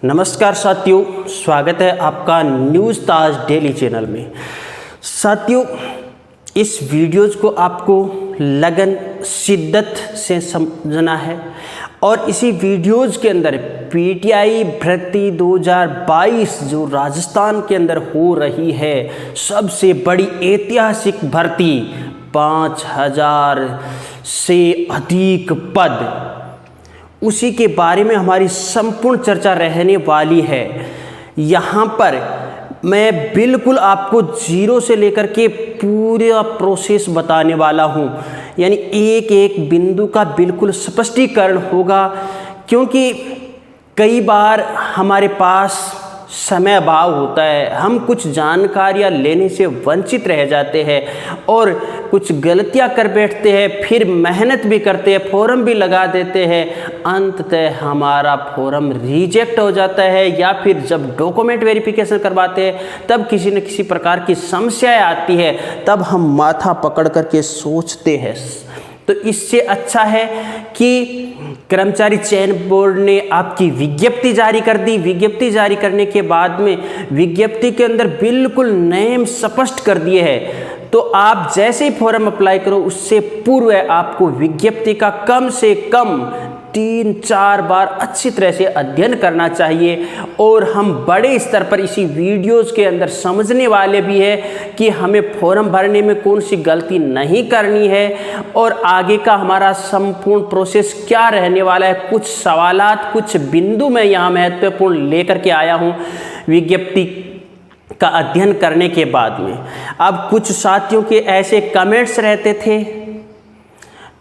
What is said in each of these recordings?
नमस्कार साथियों, स्वागत है आपका न्यूज़ ताज डेली चैनल में। साथियों, इस वीडियोज़ को आपको लगन शिद्दत से समझना है और इसी वीडियोज़ के अंदर पीटीआई भर्ती 2022 जो राजस्थान के अंदर हो रही है, सबसे बड़ी ऐतिहासिक भर्ती, 5000 से अधिक पद, उसी के बारे में हमारी संपूर्ण चर्चा रहने वाली है। यहाँ पर मैं बिल्कुल आपको जीरो से लेकर के पूरा प्रोसेस बताने वाला हूँ, यानी एक एक बिंदु का बिल्कुल स्पष्टीकरण होगा, क्योंकि कई बार हमारे पास समय अभाव होता है, हम कुछ जानकारियाँ लेने से वंचित रह जाते हैं और कुछ गलतियाँ कर बैठते हैं, फिर मेहनत भी करते हैं, फॉर्म भी लगा देते हैं, अंततः हमारा फॉर्म रिजेक्ट हो जाता है, या फिर जब डॉक्यूमेंट वेरिफिकेशन करवाते हैं तब किसी न किसी प्रकार की समस्याएं आती है, तब हम माथा पकड़ करके सोचते हैं। तो इससे अच्छा है कि कर्मचारी चयन बोर्ड ने आपकी विज्ञप्ति जारी कर दी। विज्ञप्ति जारी करने के बाद में विज्ञप्ति के अंदर बिल्कुल नेम स्पष्ट कर दिए हैं, तो आप जैसे ही फॉर्म अप्लाई करो उससे पूर्व आपको विज्ञप्ति का कम से कम 3-4 बार अच्छी तरह से अध्ययन करना चाहिए। और हम बड़े स्तर पर इसी वीडियोज़ के अंदर समझने वाले भी हैं कि हमें फॉर्म भरने में कौन सी गलती नहीं करनी है और आगे का हमारा संपूर्ण प्रोसेस क्या रहने वाला है। कुछ सवालात, कुछ बिंदु मैं यहाँ महत्वपूर्ण लेकर के आया हूँ विज्ञप्ति का अध्ययन करने के बाद में। अब कुछ साथियों के ऐसे कमेंट्स रहते थे,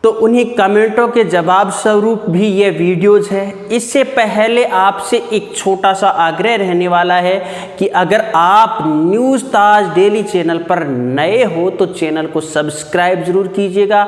तो उन्हीं कमेंटों के जवाब स्वरूप भी ये वीडियोज़ है। इससे पहले आपसे एक छोटा सा आग्रह रहने वाला है कि अगर आप न्यूज़ ताज डेली चैनल पर नए हो तो चैनल को सब्सक्राइब जरूर कीजिएगा,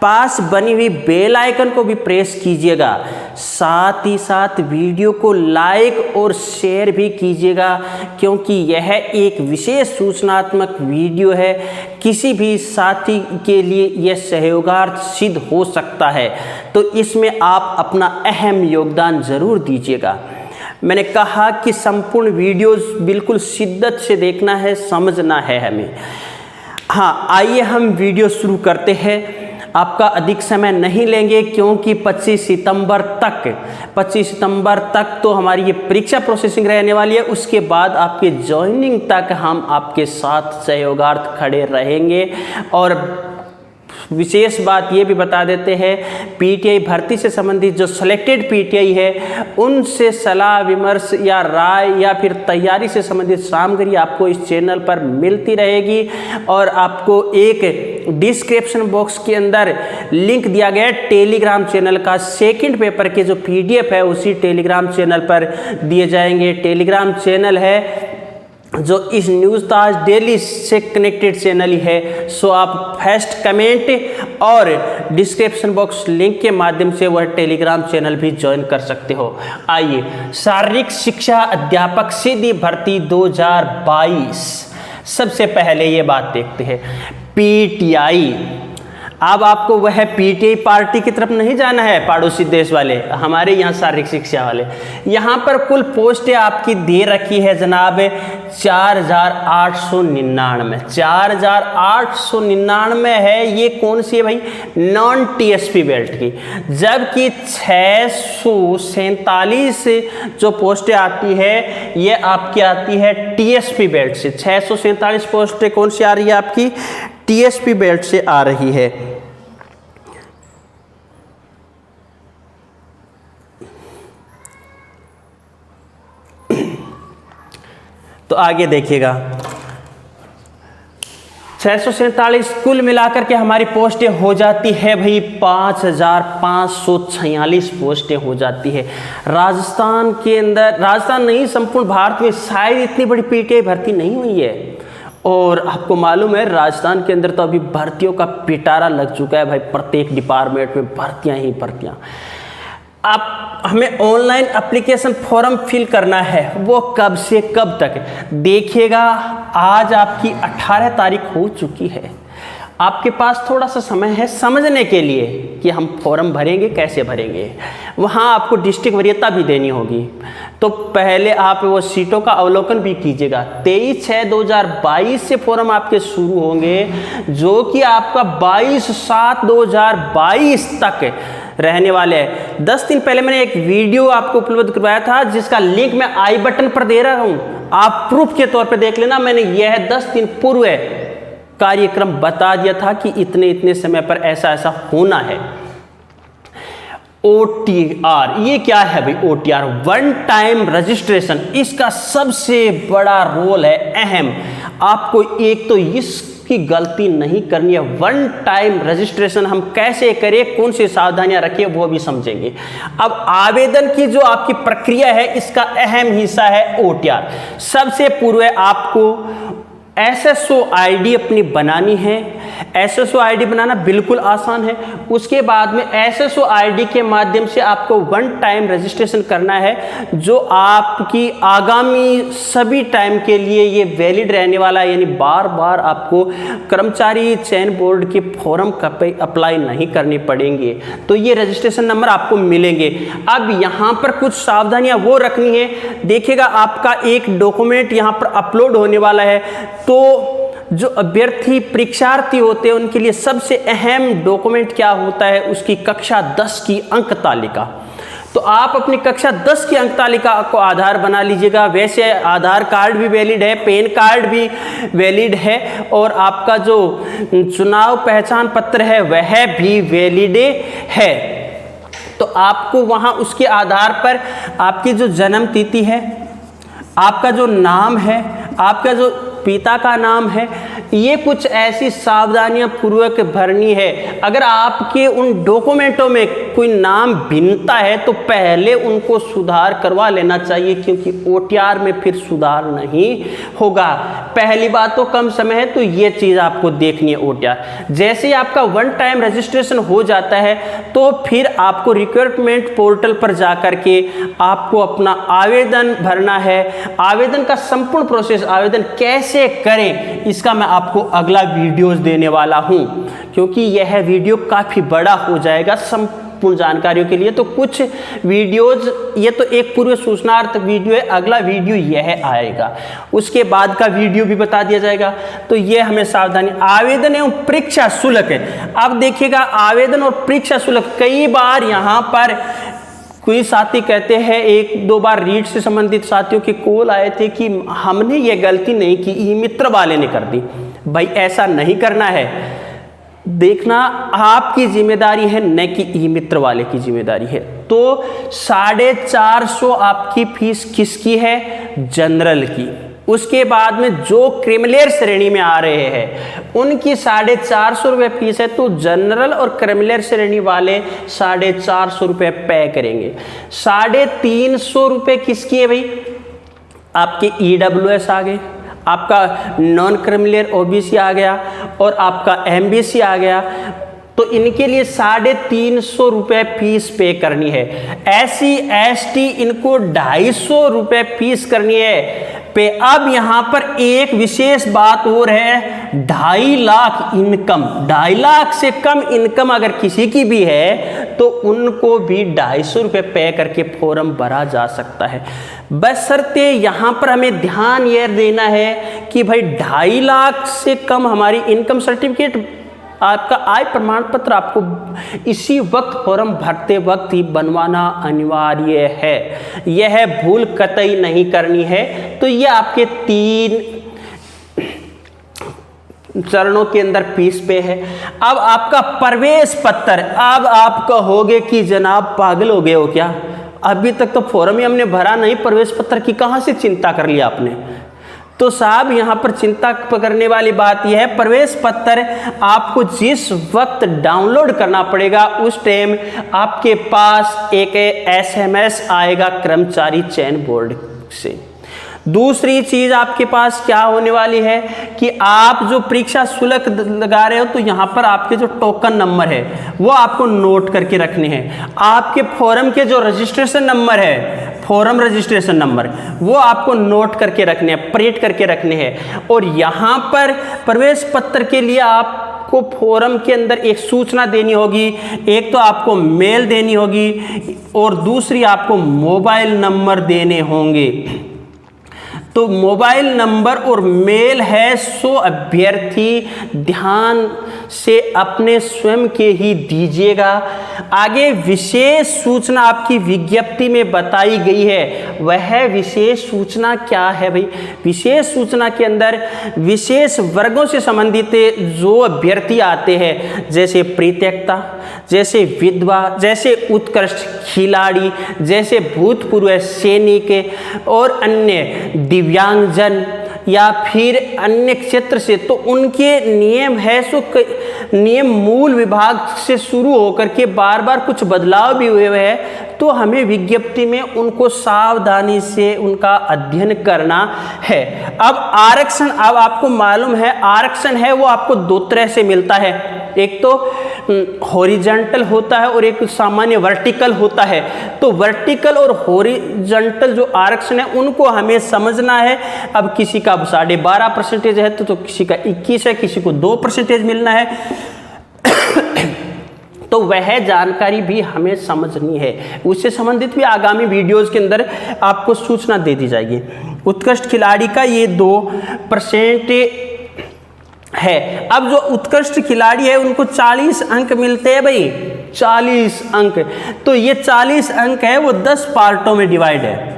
पास बनी हुई बेल आइकन को भी प्रेस कीजिएगा, साथ ही साथ वीडियो को लाइक और शेयर भी कीजिएगा, क्योंकि यह एक विशेष सूचनात्मक वीडियो है। किसी भी साथी के लिए यह सहयोगार्थ सिद्ध हो सकता है, तो इसमें आप अपना अहम योगदान ज़रूर दीजिएगा। मैंने कहा कि संपूर्ण वीडियोस बिल्कुल शिद्दत से देखना है, समझना है हमें। हाँ, आइए हम वीडियो शुरू करते हैं। आपका अधिक समय नहीं लेंगे, क्योंकि 25 सितंबर तक तो हमारी ये परीक्षा प्रोसेसिंग रहने वाली है। उसके बाद आपके ज्वाइनिंग तक हम आपके साथ सहयोगार्थ खड़े रहेंगे। और विशेष बात ये भी बता देते हैं, पीटीआई भर्ती से संबंधित जो सिलेक्टेड पीटीआई है उनसे सलाह विमर्श या राय या फिर तैयारी से संबंधित सामग्री आपको इस चैनल पर मिलती रहेगी। और आपको एक डिस्क्रिप्शन बॉक्स के अंदर लिंक दिया गया है टेलीग्राम चैनल का। सेकंड पेपर के जो पीडीएफ है उसी टेलीग्राम चैनल पर दिए जाएंगे। टेलीग्राम चैनल है जो इस न्यूज़ ताज डेली से कनेक्टेड चैनल ही है। सो आप फर्स्ट कमेंट और डिस्क्रिप्शन बॉक्स लिंक के माध्यम से वह टेलीग्राम चैनल भी ज्वाइन कर सकते हो। आइए, शारीरिक शिक्षा अध्यापक सीधी भर्ती 2022, सबसे पहले ये बात देखते हैं पीटीआई। अब आपको वह पीटीआई पार्टी की तरफ नहीं जाना है, पड़ोसी देश वाले, हमारे यहाँ शारीरिक शिक्षा वाले। यहाँ पर कुल पोस्टें आपकी दे रखी है जनाब 4899। 4899 है। ये कौन सी है भाई? नॉन टीएसपी बेल्ट की। जबकि 647 जो पोस्टें आती है ये आपकी आती है टीएसपी बेल्ट से। 647 पोस्टें कौन सी आ रही है? आपकी टीएसपी बेल्ट से आ रही है। तो आगे देखिएगा, 647 कुल मिलाकर के हमारी पोस्टें हो जाती है भाई 5546 पोस्टें हो जाती है। राजस्थान के अंदर, राजस्थान नहीं संपूर्ण भारत में शायद इतनी बड़ी पीटीआई भर्ती नहीं हुई है। और आपको मालूम है राजस्थान के अंदर तो अभी भर्तियों का पिटारा लग चुका है भाई, प्रत्येक डिपार्टमेंट में भर्तियां ही भर्तियां। आप हमें ऑनलाइन एप्लीकेशन फॉर्म फिल करना है, वो कब से कब तक देखिएगा। आज आपकी 18 तारीख हो चुकी है। आपके पास थोड़ा सा समय है समझने के लिए कि हम फॉर्म भरेंगे, कैसे भरेंगे। वहाँ आपको डिस्ट्रिक्ट वरीयता भी देनी होगी, तो पहले आप वो सीटों का अवलोकन भी कीजिएगा। 23/6/2022 से फॉर्म आपके शुरू होंगे, जो कि आपका 22/7/2022 तक रहने वाले हैं। 10 दिन पहले मैंने एक वीडियो आपको उपलब्ध करवाया था, जिसका लिंक मैं आई बटन पर दे रहा हूँ, आप प्रूफ के तौर पे देख लेना। मैंने यह 10 दिन पूर्व कार्यक्रम बता दिया था कि इतने इतने समय पर ऐसा ऐसा होना है। OTR, ये क्या है भाई? OTR वन टाइम रजिस्ट्रेशन, इसका सबसे बड़ा रोल है, अहम। आपको एक तो इसकी गलती नहीं करनी है। वन टाइम रजिस्ट्रेशन हम कैसे करें, कौन सी सावधानियां रखें, वो भी समझेंगे। अब आवेदन की जो आपकी प्रक्रिया है, इसका अहम हिस्सा है OTR। सबसे पूर्व आपको SSO ID अपनी बनानी है। SSO ID बनाना बिल्कुल आसान है। उसके बाद में SSO ID के माध्यम से आपको वन टाइम रजिस्ट्रेशन करना है, जो आपकी आगामी सभी टाइम के लिए ये वैलिड रहने वाला है। यानी बार बार आपको कर्मचारी चयन बोर्ड के फॉर्म पे अप्लाई नहीं करने पड़ेंगे, तो ये रजिस्ट्रेशन नंबर आपको मिलेंगे। अब यहाँ पर कुछ सावधानियाँ वो रखनी है। देखिएगा, आपका एक डॉक्यूमेंट यहाँ पर अपलोड होने वाला है, तो जो अभ्यर्थी परीक्षार्थी होते हैं उनके लिए सबसे अहम डॉक्यूमेंट क्या होता है, उसकी कक्षा 10 की अंक तालिका। तो आप अपनी कक्षा 10 की अंक तालिका को आधार बना लीजिएगा। वैसे आधार कार्ड भी वैलिड है, पैन कार्ड भी वैलिड है, और आपका जो चुनाव पहचान पत्र है वह भी वैलिड है। तो आपको वहाँ उसके आधार पर आपकी जो जन्म तिथि है, आपका जो नाम है, आपका जो पिता का नाम है, ये कुछ ऐसी सावधानियां पूर्वक भरनी है। अगर आपके उन डॉक्यूमेंटों में कोई नाम भिन्नता है तो पहले उनको सुधार करवा लेना चाहिए, क्योंकि OTR में फिर सुधार नहीं होगा। पहली बात तो कम समय है, तो ये चीज़ आपको देखनी है OTR। जैसे ही आपका वन टाइम रजिस्ट्रेशन हो जाता है, तो फिर आपको रिक्रूटमेंट पोर्टल पर जा कर के आपको अपना आवेदन भरना है। आवेदन का संपूर्ण प्रोसेस, आवेदन कैसे करें, इसका मैं आपको अगला वीडियोस देने वाला हूं, क्योंकि यह वीडियो काफ़ी बड़ा हो जाएगा संपूर्ण जानकारियों के लिए। तो कुछ वीडियोस, ये तो एक पूर्व सूचनार्थ वीडियो है, अगला वीडियो यह आएगा, उसके बाद का वीडियो भी बता दिया जाएगा। तो ये हमें सावधानी। आवेदन एवं परीक्षा शुल्क है। अब देखिएगा, आवेदन और परीक्षा शुल्क, कई बार यहाँ पर कोई साथी कहते हैं, 1-2 बार रीट से संबंधित साथियों के कॉल आए थे कि हमने ये गलती नहीं की, ई मित्र वाले ने कर दी। भाई ऐसा नहीं करना है। देखना आपकी जिम्मेदारी है, न कि ई मित्र वाले की जिम्मेदारी है। तो 450 आपकी फीस किसकी है? जनरल की। उसके बाद में जो क्रिमिनल श्रेणी में आ रहे हैं उनकी 450 रुपये फीस है, तो जनरल और क्रिमिनल श्रेणी वाले 450 रुपये पे करेंगे। 350 रुपये किसकी है भाई? आपके EWS आ गए, आपका नॉन क्रिमिनल OBC आ गया, और आपका MBC आ गया। तो इनके लिए 350 रुपये फीस पे करनी है। SC ST इनको 250 रुपये फीस करनी है पे। अब यहाँ पर एक विशेष बात और है, 2.5 लाख इनकम, 2.5 लाख से कम इनकम अगर किसी की भी है तो उनको भी 250 रुपये पे करके फॉर्म भरा जा सकता है। बशर्ते यहाँ पर हमें ध्यान यह देना है कि भाई 2.5 लाख से कम हमारी इनकम सर्टिफिकेट, आपका आय प्रमाण पत्र आपको इसी वक्त फॉर्म भरते वक्त ही बनवाना अनिवार्य है। यह भूल कतई नहीं करनी है। तो ये आपके 3 चरणों के अंदर फीस पे है। अब आपका प्रवेश पत्र, अब आप कहोगे कि जनाब पागल हो गए हो क्या, अभी तक तो फॉर्म ही हमने भरा नहीं, प्रवेश पत्र की कहाँ से चिंता कर लिया आपने? तो साहब यहाँ पर चिंता करने वाली बात यह है, प्रवेश पत्र आपको जिस वक्त डाउनलोड करना पड़ेगा उस टाइम आपके पास एक SMS आएगा कर्मचारी चयन बोर्ड से। दूसरी चीज आपके पास क्या होने वाली है कि आप जो परीक्षा शुल्क लगा रहे हो, तो यहाँ पर आपके जो टोकन नंबर है वो आपको नोट करके रखने हैं। आपके फॉर्म के जो रजिस्ट्रेशन नंबर है, फॉर्म रजिस्ट्रेशन नंबर, वो आपको नोट करके रखने हैं, प्रिंट करके रखने हैं। और यहाँ पर प्रवेश पत्र के लिए आप आपको फॉर्म के अंदर एक सूचना देनी होगी। एक तो आपको मेल देनी होगी और दूसरी आपको मोबाइल नंबर देने होंगे। तो मोबाइल नंबर और मेल है सो अभ्यर्थी ध्यान से अपने स्वयं के ही दीजिएगा। आगे विशेष सूचना आपकी विज्ञप्ति में बताई गई है, वह विशेष सूचना क्या है भाई? विशेष सूचना के अंदर विशेष वर्गों से संबंधित जो अभ्यर्थी आते हैं, जैसे परित्यक्ता, जैसे विधवा, जैसे उत्कृष्ट खिलाड़ी, जैसे भूतपूर्व सैनिक और अन्य दिव्यांगजन या फिर अन्य क्षेत्र से, तो उनके नियम है सो नियम मूल विभाग से शुरू होकर के बार बार कुछ बदलाव भी हुए हैं। तो हमें विज्ञप्ति में उनको सावधानी से उनका अध्ययन करना है। अब आरक्षण, अब आपको मालूम है आरक्षण है वो आपको दो तरह से मिलता है, एक तो हॉरिजॉन्टल होता है और एक सामान्य वर्टिकल होता है। तो वर्टिकल और हॉरिजॉन्टल जो आरक्षण है उनको हमें समझना है। अब किसी का 12.5% है तो किसी का 21 है, किसी को 2% मिलना है तो वह जानकारी भी हमें समझनी है। उससे संबंधित भी आगामी वीडियोस के अंदर आपको सूचना दे दी जाएगी। उत्कृष्ट खिलाड़ी का ये 2% है। अब जो उत्कृष्ट खिलाड़ी है उनको 40 अंक मिलते हैं भाई, 40 अंक। तो ये 40 अंक है वो 10 पार्टों में डिवाइड है,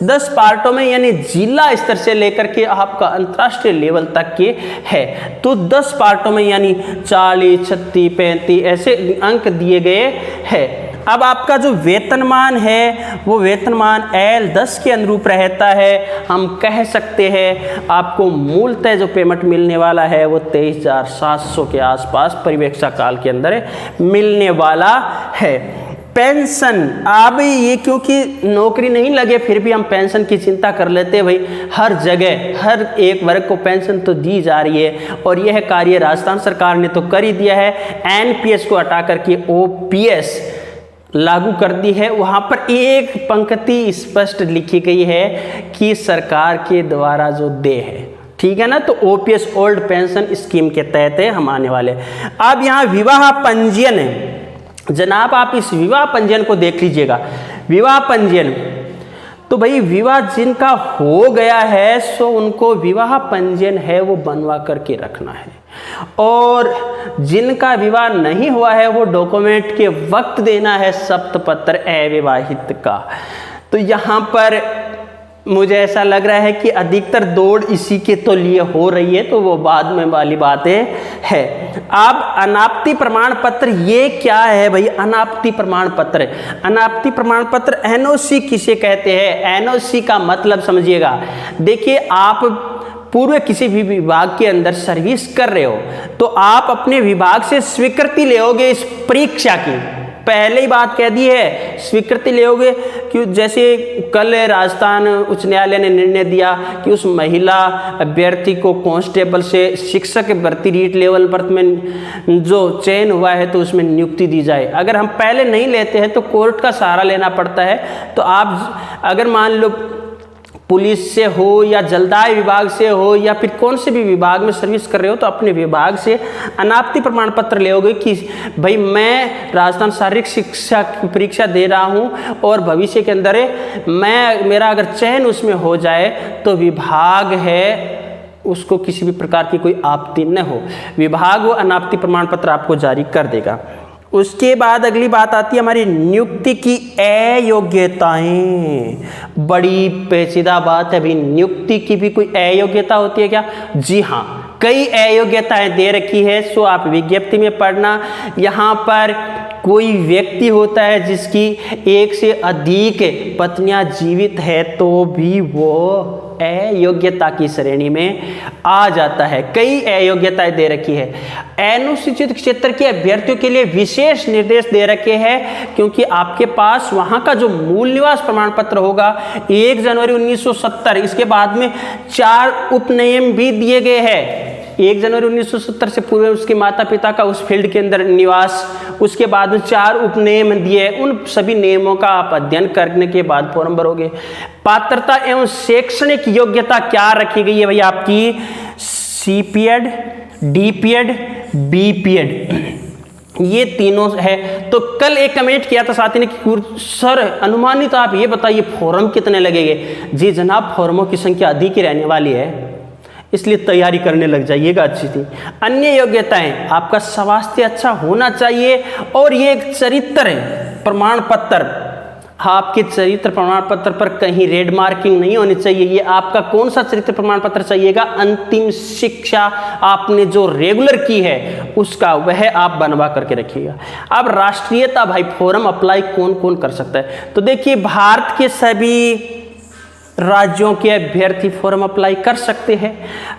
10 पार्टों में, यानी जिला स्तर से लेकर के आपका अंतर्राष्ट्रीय लेवल तक के है। तो 10 पार्टों में यानी 40, 36, 35 ऐसे अंक दिए गए हैं। अब आपका जो वेतनमान है वो वेतनमान L10 के अनुरूप रहता है। हम कह सकते हैं आपको मूलतः जो पेमेंट मिलने वाला है वो 23,700 के आसपास परिवीक्षा काल के अंदर मिलने वाला है। पेंशन, अब ये क्योंकि नौकरी नहीं लगे फिर भी हम पेंशन की चिंता कर लेते हैं भाई। हर जगह हर एक वर्ग को पेंशन तो दी जा रही है और यह कार्य राजस्थान सरकार ने तो कर ही दिया है। NPS को हटा करके OPS लागू कर दी है। वहाँ पर एक पंक्ति स्पष्ट लिखी गई है कि सरकार के द्वारा जो देय है, ठीक है ना। तो OPS ओल्ड पेंशन स्कीम के तहत है हम आने वाले। अब यहाँ विवाह पंजीयन है जनाब, आप इस विवाह पंजीयन को देख लीजिएगा। विवाह पंजीयन, तो भाई विवाह जिनका हो गया है सो उनको विवाह पंजीयन है वो बनवा करके रखना है, और जिनका विवाह नहीं हुआ है वो डॉक्यूमेंट के वक्त देना है सप्तपत्र अविवाहित का। तो यहाँ पर मुझे ऐसा लग रहा है कि अधिकतर दौड़ इसी के तो लिए हो रही है, तो वो बाद में वाली बातें है। अब अनापत्ति प्रमाण पत्र ये क्या है भाई? अनापत्ति प्रमाण पत्र, अनापत्ति प्रमाण पत्र NOC किसे कहते हैं? NOC का मतलब समझिएगा। देखिए, आप पूर्व किसी भी विभाग के अंदर सर्विस कर रहे हो तो आप अपने विभाग से स्वीकृति लेओगे इस परीक्षा की। पहले ही बात कह दी है, स्वीकृति लेओगे। क्यों? जैसे कल राजस्थान उच्च न्यायालय ने निर्णय दिया कि उस महिला अभ्यर्थी को कांस्टेबल से शिक्षक भर्ती रीट लेवल पर में जो चयन हुआ है तो उसमें नियुक्ति दी जाए। अगर हम पहले नहीं लेते हैं तो कोर्ट का सहारा लेना पड़ता है। तो आप अगर मान लो पुलिस से हो या जलदाय विभाग से हो या फिर कौन से भी विभाग में सर्विस कर रहे हो तो अपने विभाग से अनापत्ति प्रमाण पत्र लेओगे कि भाई मैं राजस्थान शारीरिक शिक्षा की परीक्षा दे रहा हूं और भविष्य के अंदर मेरा अगर चयन उसमें हो जाए तो विभाग है उसको किसी भी प्रकार की कोई आपत्ति न हो, विभाग वो अनापत्ति प्रमाण पत्र आपको जारी कर देगा। उसके बाद अगली बात आती है हमारी नियुक्ति की अयोग्यताएं। बड़ी पेचीदा बात है भाई, नियुक्ति की भी कोई अयोग्यता होती है क्या? जी हाँ, कई अयोग्यताएं दे रखी है, सो आप विज्ञप्ति में पढ़ना। यहाँ पर कोई व्यक्ति होता है जिसकी एक से अधिक पत्नियां जीवित है तो भी वो अयोग्यता की श्रेणी में आ जाता है। कई अयोग्यताएं दे रखी है। अनुसूचित क्षेत्र के अभ्यर्थियों के लिए विशेष निर्देश दे रखे हैं क्योंकि आपके पास वहां का जो मूल निवास प्रमाण पत्र होगा 1 जनवरी 1970, इसके बाद में 4 उपनियम भी दिए गए हैं। 1 जनवरी 1970 से पूर्व उसके माता पिता का उस फील्ड के अंदर निवास, उसके बाद में 4 उपनियम दिए, उन सभी नियमों का आप अध्ययन करने के बाद फॉर्म भरोगे। पात्रता एवं शैक्षणिक योग्यता क्या रखी गई है भैया? आपकी CPED डीपीएड, बीपीएड, ये तीनों है। तो कल एक कमेंट किया था साथी ने कि सर अनुमानित आप ये बताइए फॉर्म कितने लगेंगे। जी जनाब, फॉर्मों की संख्या अधिक ही रहने वाली है, इसलिए तैयारी करने लग जाइएगा अच्छी थी। अन्य योग्यताएं, आपका स्वास्थ्य अच्छा होना चाहिए और ये एक चरित्र प्रमाण पत्र, आपके चरित्र प्रमाण पत्र पर कहीं रेड मार्किंग नहीं होनी चाहिए। ये आपका कौन सा चरित्र प्रमाण पत्र चाहिएगा? अंतिम शिक्षा आपने जो रेगुलर की है उसका, वह आप बनवा करके रखिएगा। अब राष्ट्रीयता भाई, फॉर्म अप्लाई कौन कौन कर सकता है? तो देखिए भारत के सभी राज्यों के अभ्यर्थी फॉर्म अप्लाई कर सकते हैं।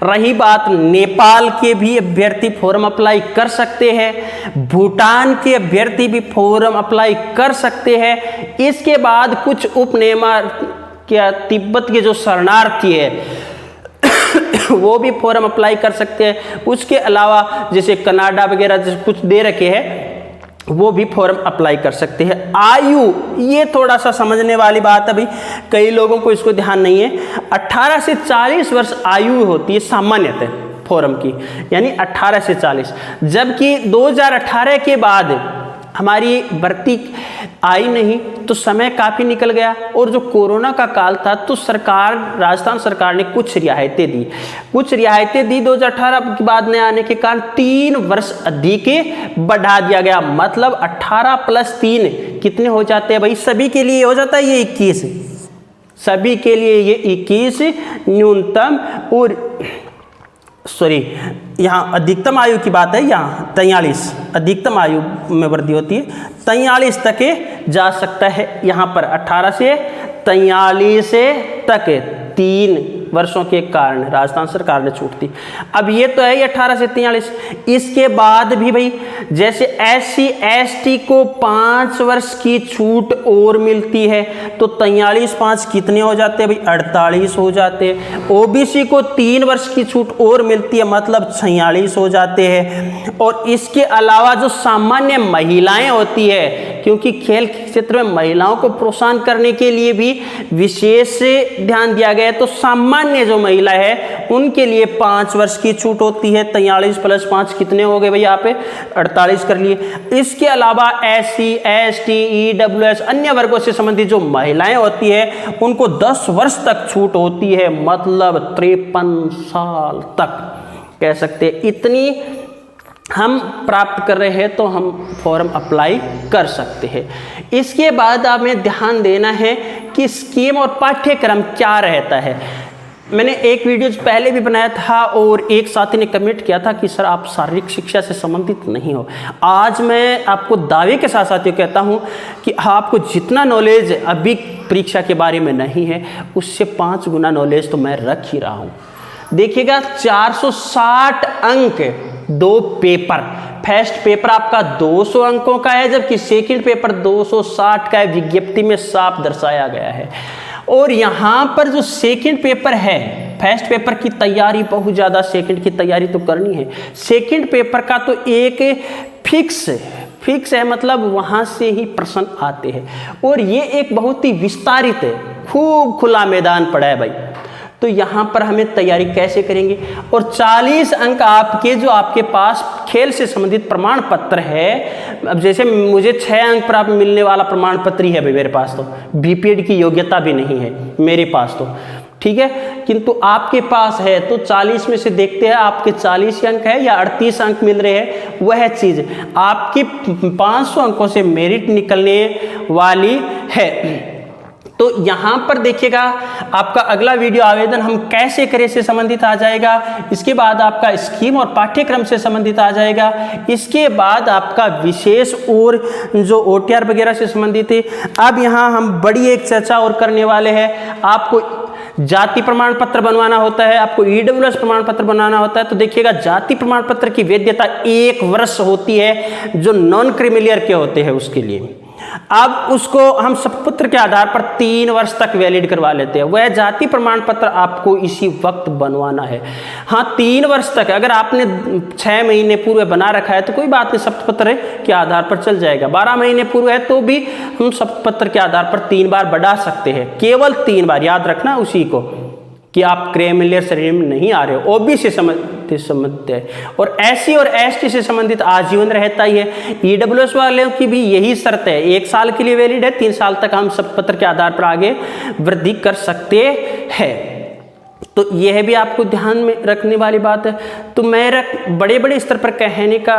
रही बात नेपाल के भी अभ्यर्थी फॉर्म अप्लाई कर सकते हैं, भूटान के अभ्यर्थी भी फॉर्म अप्लाई कर सकते हैं। इसके बाद कुछ उपनियमा क्या तिब्बत के जो शरणार्थी है वो भी फॉर्म अप्लाई कर सकते हैं। उसके अलावा जैसे कनाडा वगैरह जैसे कुछ दे रखे हैं वो भी फॉर्म अप्लाई कर सकते हैं। आयु, ये थोड़ा सा समझने वाली बात है भाई, कई लोगों को इसको ध्यान नहीं है। 18 से 40 वर्ष आयु होती है सामान्यतः फॉर्म की, यानी 18 से 40। जबकि 2018 के बाद हमारी भर्ती आई नहीं तो समय काफ़ी निकल गया, और जो कोरोना का काल था तो सरकार, राजस्थान सरकार ने कुछ रियायतें दी 2018 के बाद नए आने के कारण 3 वर्ष अधिक बढ़ा दिया गया। मतलब 18 + 3 कितने हो जाते हैं भाई? सभी के लिए हो जाता है ये 21, सभी के लिए ये 21 न्यूनतम, और यहाँ अधिकतम आयु की बात है, यहाँ 43 अधिकतम आयु में वृद्धि होती है, 43 तक जा सकता है। यहाँ पर 18 से 43 तक 3 वर्षों के कारण राजस्थान सरकार ने छूट दी। अब ये तो है 18 से 43, इसके बाद भी भाई जैसे SC ST को 5 वर्ष की छूट और मिलती है, तो 43 5 कितने हो जाते हैं भाई? 48 हो जाते हैं। OBC को 3 वर्ष की छूट और मिलती है, मतलब 46 हो जाते हैं। और इसके अलावा जो सामान्य महिलाएं होती है, क्योंकि खेल क्षेत्र में महिलाओं को प्रोत्साहन करने के लिए भी विशेष ध्यान दिया गया है, तो सामान्य जो महिला है उनके लिए 5 वर्ष की छूट होती है। 43 + 5 कितने हो गए भाई? यहाँ पे 48 कर लिए। इसके अलावा SC ST EWS अन्य वर्गों से संबंधित जो महिलाएं होती है उनको 10 वर्ष तक छूट होती है, मतलब 53 साल तक कह सकते हैं। इतनी हम प्राप्त कर रहे हैं तो हम फॉर्म अप्लाई कर सकते हैं। इसके बाद हमें ध्यान देना है कि स्कीम और पाठ्यक्रम क्या रहता है। मैंने एक वीडियो पहले भी बनाया था और एक साथी ने कमेंट किया था कि सर आप शारीरिक शिक्षा से संबंधित नहीं हो। आज मैं आपको दावे के साथ साथियों कहता हूं कि आपको जितना नॉलेज अभी परीक्षा के बारे में नहीं है उससे 5 गुना नॉलेज तो मैं रख ही रहा हूं। देखिएगा 460 अंक 2 पेपर, फर्स्ट पेपर आपका 200 अंकों का है, जबकि सेकंड पेपर 260 का है, विज्ञप्ति में साफ दर्शाया गया है। और यहाँ पर जो सेकंड पेपर है, फर्स्ट पेपर की तैयारी बहुत ज़्यादा, सेकंड की तैयारी तो करनी है। सेकंड पेपर का तो एक फिक्स है, मतलब वहाँ से ही प्रश्न आते हैं, और ये एक बहुत ही विस्तारित है, खूब खुला मैदान पड़ा है भाई। तो यहाँ पर हमें तैयारी कैसे करेंगे? और 40 अंक आपके जो आपके पास खेल से संबंधित प्रमाण पत्र है, अब जैसे मुझे 6 अंक पर आप मिलने वाला प्रमाण पत्र ही है भाई मेरे पास, तो बीपीएड की योग्यता भी नहीं है मेरे पास, तो ठीक है, किंतु आपके पास है। तो 40 में से देखते हैं आपके 40 अंक है या 38 अंक मिल रहे हैं, वह चीज़ आपकी 500 अंकों से मेरिट निकलने वाली है। तो यहाँ पर देखिएगा आपका अगला वीडियो आवेदन हम कैसे करें से संबंधित आ जाएगा। इसके बाद आपका स्कीम और पाठ्यक्रम से संबंधित आ जाएगा। इसके बाद आपका विशेष और जो OTR वगैरह से संबंधित है। अब यहाँ हम बड़ी एक चर्चा और करने वाले हैं। आपको जाति प्रमाण पत्र बनवाना होता है, आपको EWS प्रमाण पत्र बनाना होता है। तो देखिएगा जाति प्रमाण पत्र की वैधता 1 वर्ष होती है, जो नॉन क्रीमिलियर के होते हैं उसके लिए। अब उसको हम शपथ के आधार पर 3 वर्ष तक वैलिड करवा लेते हैं। वह जाति प्रमाण पत्र आपको इसी वक्त बनवाना है। हाँ, 3 वर्ष तक। अगर आपने 6 महीने पूर्व बना रखा है तो कोई बात नहीं, शपथ पत्र के आधार पर चल जाएगा। 12 महीने पूर्व है तो भी हम शपथ पत्र के आधार पर 3 बार बढ़ा सकते हैं, केवल 3 बार। याद रखना उसी को कि आप क्रीमिलियर श्रेणी में नहीं आ रहे हो। OBC से संबंधित है और SC और ST से संबंधित आजीवन रहता ही है। EWS वालों की भी यही शर्त है, 1 साल के लिए वैलिड है, 3 साल तक हम शपथ पत्र के आधार पर आगे वृद्धि कर सकते हैं। तो यह भी आपको ध्यान में रखने वाली बात है। तो मेरा बड़े बड़े स्तर पर कहने का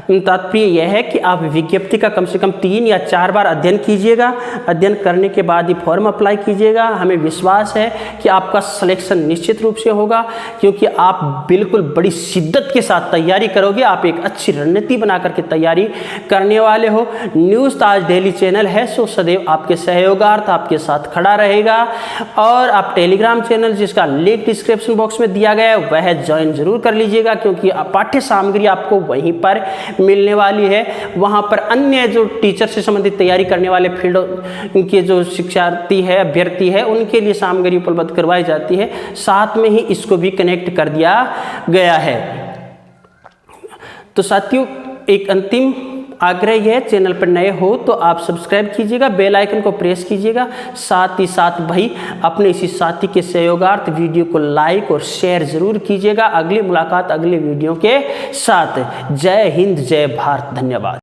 तात्पर्य यह है कि आप विज्ञप्ति का कम से कम 3 या 4 बार अध्ययन कीजिएगा। अध्ययन करने के बाद ही फॉर्म अप्लाई कीजिएगा। हमें विश्वास है कि आपका सिलेक्शन निश्चित रूप से होगा, क्योंकि आप बिल्कुल बड़ी शिद्दत के साथ तैयारी करोगे। आप एक अच्छी रणनीति बना करके तैयारी करने वाले हो। न्यूज़ ताज डेली चैनल है सो सदैव आपके सहयोगार्थ आपके साथ खड़ा रहेगा। और आप टेलीग्राम चैनल, जिसका लिंक डिस्क्रिप्शन बॉक्स में दिया गया है, वह ज्वाइन जरूर कर लीजिएगा, क्योंकि पाठ्य सामग्री आपको वहीं पर मिलने वाली है। वहां पर अन्य जो टीचर से संबंधित तैयारी करने वाले फील्ड के जो शिक्षार्थी है, अभ्यर्थी है, उनके लिए सामग्री उपलब्ध करवाई जाती है। साथ में ही इसको भी कनेक्ट कर दिया गया है। तो साथियों, एक अंतिम आग्रह है, चैनल पर नए हो तो आप सब्सक्राइब कीजिएगा, बेल आइकन को प्रेस कीजिएगा। साथ ही साथ भाई अपने इसी साथी के सहयोगार्थ वीडियो को लाइक और शेयर जरूर कीजिएगा। अगली मुलाकात अगले वीडियो के साथ। जय हिंद, जय भारत, धन्यवाद।